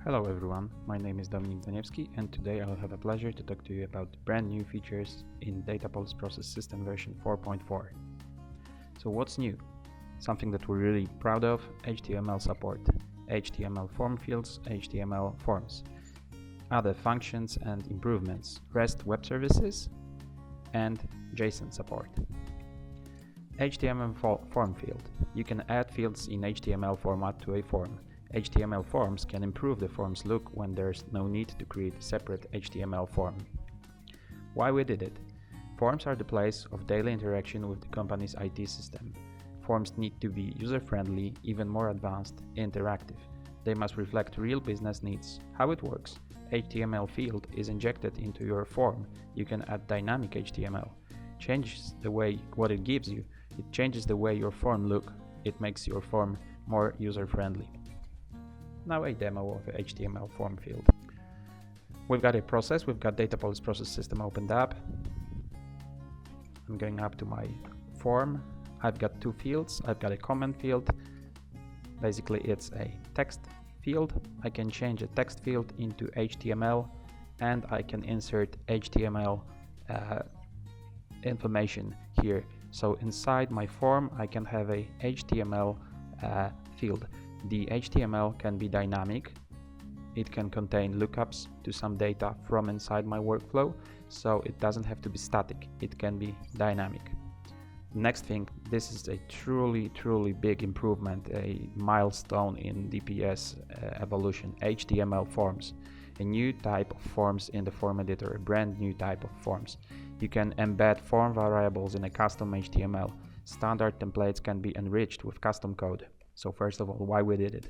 Hello everyone, my name is Dominik Daniewski and today I'll have a pleasure to talk to you about brand new features in Datapolis Process System version 4.4. So what's new? Something that we're really proud of, HTML support, HTML form fields, HTML forms, other functions and improvements, REST web services, and JSON support. HTML form field. You can add fields in HTML format to a form. HTML forms can improve the form's look when there's no need to create a separate HTML form. Why we did it? Forms are the place of daily interaction with the company's IT system. Forms need to be user-friendly, even more advanced, interactive. They must reflect real business needs. How it works? HTML field is injected into your form. You can add dynamic HTML. Changes the way what it gives you. It changes the way your form look. It makes your form more user-friendly. Now a demo of a HTML form field. We've got a process, we've got Datapolis Process System opened up. I'm going up to my form. I've got two fields. I've got a comment field. Basically it's a text field. I can change a text field into HTML and I can insert HTML information here. So inside my form I can have a HTML field. The HTML can be dynamic. It can contain lookups to some data from inside my workflow, so it doesn't have to be static. It can be dynamic. Next thing, this is a truly big improvement, a milestone in DPS evolution, HTML forms. A new type of forms in the form editor, a brand new type of forms. You can embed form variables in a custom HTML. Standard templates can be enriched with custom code. So first of all, why we did it?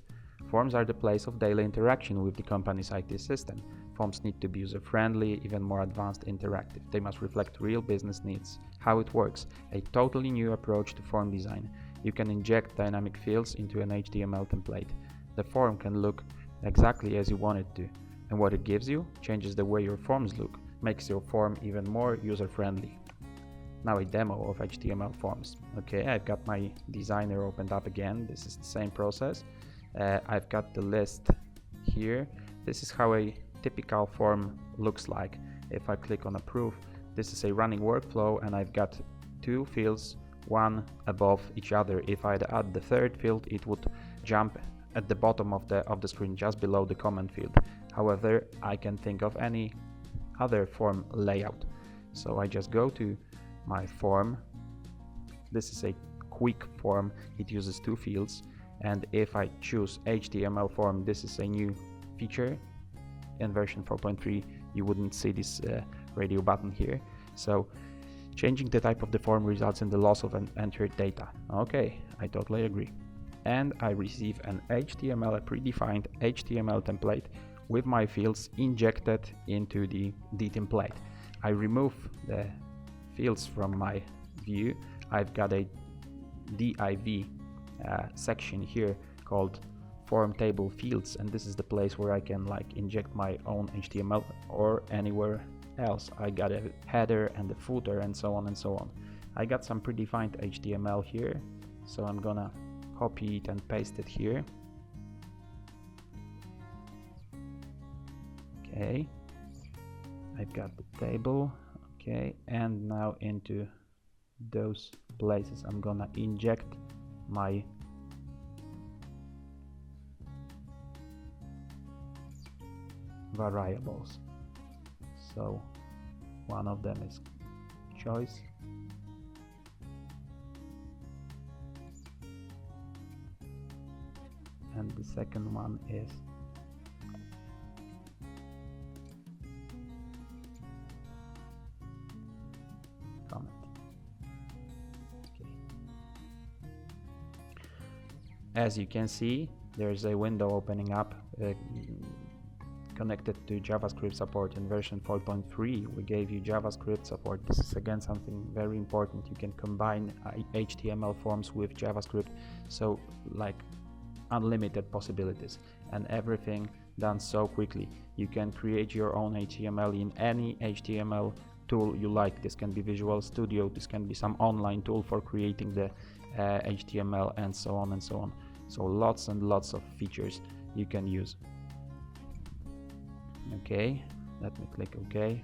Forms are the place of daily interaction with the company's IT system. Forms need to be user-friendly, even more advanced, interactive. They must reflect real business needs. How it works? A totally new approach to form design. You can inject dynamic fields into an HTML template. The form can look exactly as you want it to. And what it gives you changes the way your forms look, makes your form even more user-friendly. Now a demo of HTML forms. Okay, I've got my designer opened up again. This is the same process. I've got the list here. This is how a typical form looks like. If I click on approve, this is a running workflow and I've got two fields, one above each other. If I'd add the third field, it would jump at the bottom of the screen, just below the comment field. However, I can think of any other form layout. So I just go to my form. This is a quick form. It uses two fields, and if I choose HTML form, this is a new feature. In version 4.3 you wouldn't see this radio button here. So changing the type of the form results in the loss of entered data. Okay, I totally agree. And I receive an HTML, a predefined HTML template with my fields injected into the template. I remove the fields from my view. I've got a div section here called form table fields, and this is the place where I can inject my own HTML or anywhere else. I got a header and a footer and so on and so on. I got some predefined HTML here, so I'm gonna copy it and paste it here. Okay, I've got the table. Okay, and now into those places I'm gonna inject my variables. So one of them is choice, and the second one is comment. Okay. As you can see, there's a window opening up connected to JavaScript support. In version 4.3 we gave you JavaScript support. This is again something very important. You can combine HTML forms with JavaScript, so unlimited possibilities, and everything done so quickly. You can create your own HTML in any HTML tool you like. This can be Visual Studio, this can be some online tool for creating the HTML, and so on and so on. So lots and lots of features you can use. Okay, let me click OK.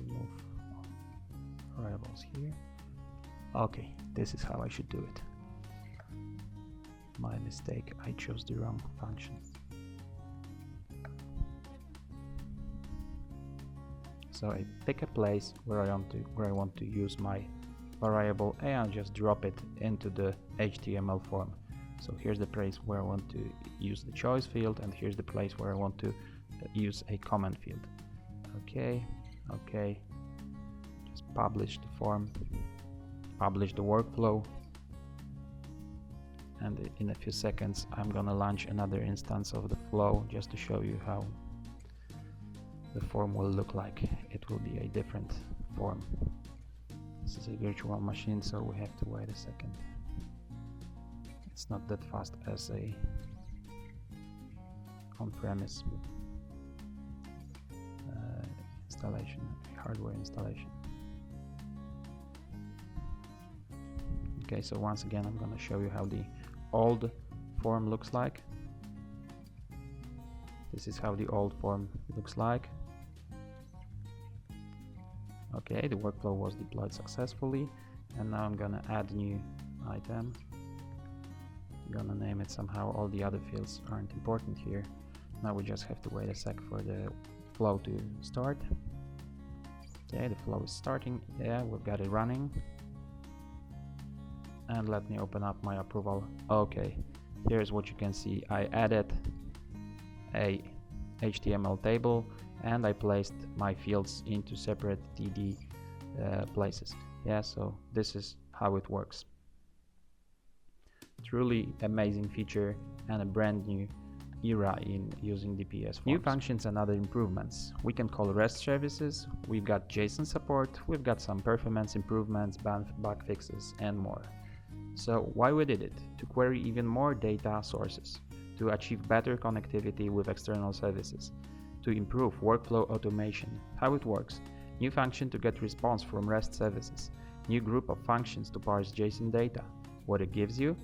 Remove variables here. Okay, this is how I should do it. My mistake, I chose the wrong function. So I pick a place where I want to use my variable and I just drop it into the HTML form. So here's the place where I want to use the choice field, and here's the place where I want to use a comment field. Okay, just publish the form, publish the workflow, and in a few seconds I'm gonna launch another instance of the flow just to show you how the form will look like. It will be a different form. This is a virtual machine, so we have to wait a second. It's not that fast as a on-premise installation, hardware installation. Okay, so once again I'm going to show you how the old form looks like. This is how the old form looks like. Okay, the workflow was deployed successfully, and now I'm gonna add new item. I'm gonna name it somehow. All the other fields aren't important here. Now we just have to wait a sec for the flow to start. Okay, the flow is starting. Yeah, we've got it running. And let me open up my approval. Okay, here's what you can see. I added a HTML table and I placed my fields into separate TD places. Yeah, so this is how it works. Truly amazing feature and a brand new era in using DPS forms. New functions and other improvements. We can call REST services, we've got JSON support, we've got some performance improvements, bug fixes, and more. So why we did it? To query even more data sources, to achieve better connectivity with external services, to improve workflow automation. How it works: new function to get response from REST services, new group of functions to parse JSON data. What it gives you: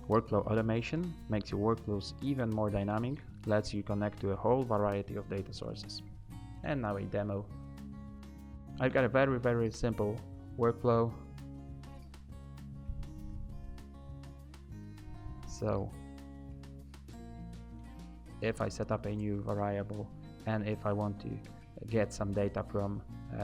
workflow automation, makes your workflows even more dynamic, lets you connect to a whole variety of data sources. And now a demo. I've got a very simple workflow. So if I set up a new variable and if I want to get some data from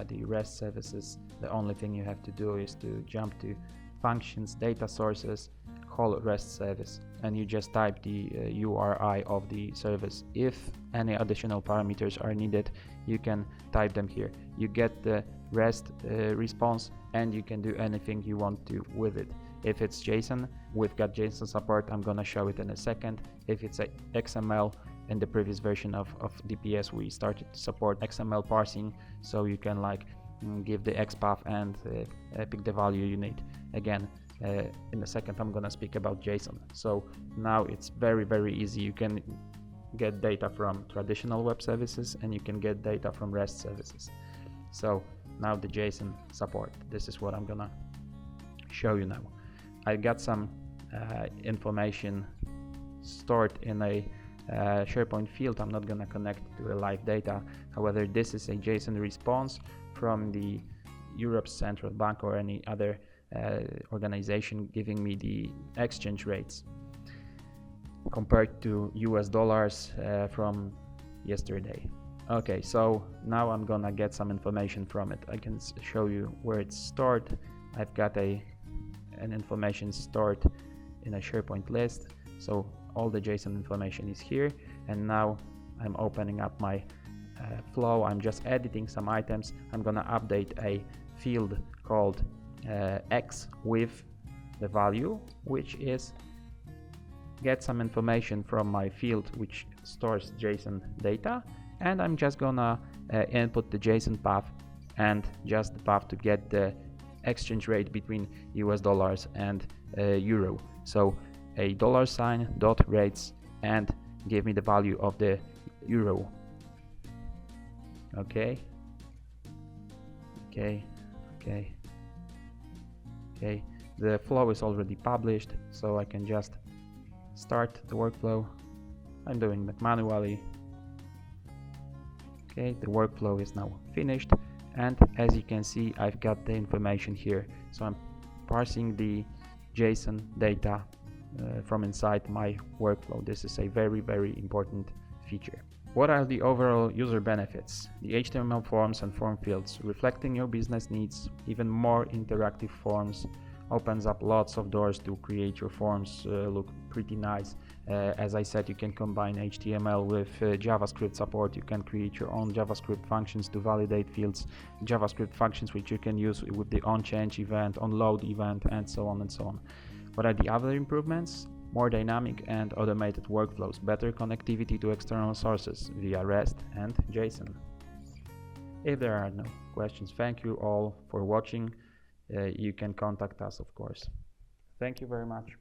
the REST services, the only thing you have to do is to jump to functions, data sources, call REST service, and you just type the URI of the service. If any additional parameters are needed, you can type them here. You get the REST response and you can do anything you want to with it. If it's JSON, we've got JSON support. I'm gonna show it in a second. If it's a XML, in the previous version of DPS we started to support XML parsing, so you can like give the XPath and pick the value you need. Again, in a second I'm gonna speak about JSON. So now it's very easy. You can get data from traditional web services and you can get data from REST services. So now the JSON support, this is what I'm gonna show you now. I got some information stored in a SharePoint field. I'm not gonna connect to a live data. However, this is a JSON response from the Europe's central bank or any other organization, giving me the exchange rates compared to US dollars from yesterday. Okay, so now I'm gonna get some information from it. I can show you where it's stored. I've got an information stored in a SharePoint list, so all the JSON information is here. And now I'm opening up my flow. I'm just editing some items. I'm gonna update a field called X with the value, which is get some information from my field which stores JSON data, and I'm just gonna input the JSON path and just the path to get the exchange rate between US dollars and euro. So a $sign dot rates and give me the value of the euro. Okay. The flow is already published, so I can just start the workflow. I'm doing that manually. Okay, the workflow is now finished, and as you can see, I've got the information here. So I'm parsing the JSON data from inside my workflow. This is a very, very important feature. What are the overall user benefits? The HTML forms and form fields reflecting your business needs. Even more interactive forms opens up lots of doors to create your forms look pretty nice. As I said, you can combine HTML with JavaScript support. You can create your own JavaScript functions to validate fields, JavaScript functions which you can use with the onChange event, onLoad event, and so on and so on. What are the other improvements? More dynamic and automated workflows, better connectivity to external sources via REST and JSON. If there are no questions, thank you all for watching. You can contact us, of course. Thank you very much.